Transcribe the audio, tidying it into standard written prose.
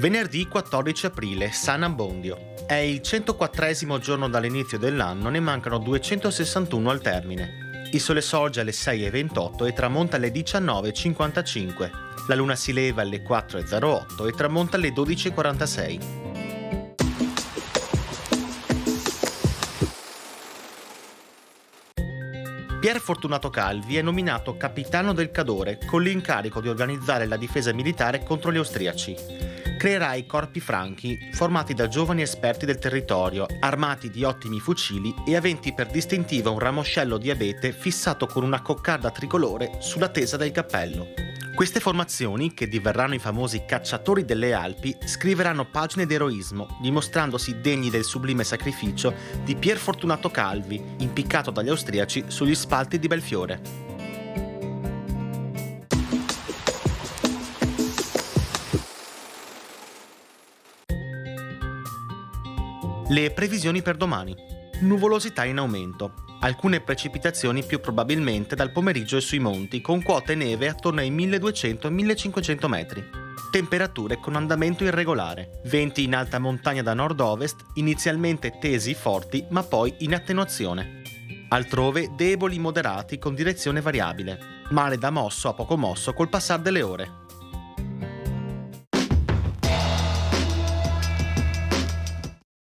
Venerdì 14 aprile, San Abbondio. È il 104esimo giorno dall'inizio dell'anno, ne mancano 261 al termine. Il sole sorge alle 6:28 e tramonta alle 19:55. La luna si leva alle 4:08 e tramonta alle 12:46. Pier Fortunato Calvi è nominato capitano del Cadore con l'incarico di organizzare la difesa militare contro gli austriaci. Creerà i corpi franchi, formati da giovani esperti del territorio, armati di ottimi fucili e aventi per distintivo un ramoscello di abete fissato con una coccarda tricolore sulla tesa del cappello. Queste formazioni, che diverranno i famosi cacciatori delle Alpi, scriveranno pagine d'eroismo, dimostrandosi degni del sublime sacrificio di Pier Fortunato Calvi, impiccato dagli austriaci sugli spalti di Belfiore. Le previsioni per domani. Nuvolosità in aumento. Alcune precipitazioni più probabilmente dal pomeriggio e sui monti, con quote neve attorno ai 1200-1500 metri. Temperature con andamento irregolare. Venti in alta montagna da nord-ovest, inizialmente tesi forti, ma poi in attenuazione. Altrove deboli moderati con direzione variabile. Mare da mosso a poco mosso col passar delle ore.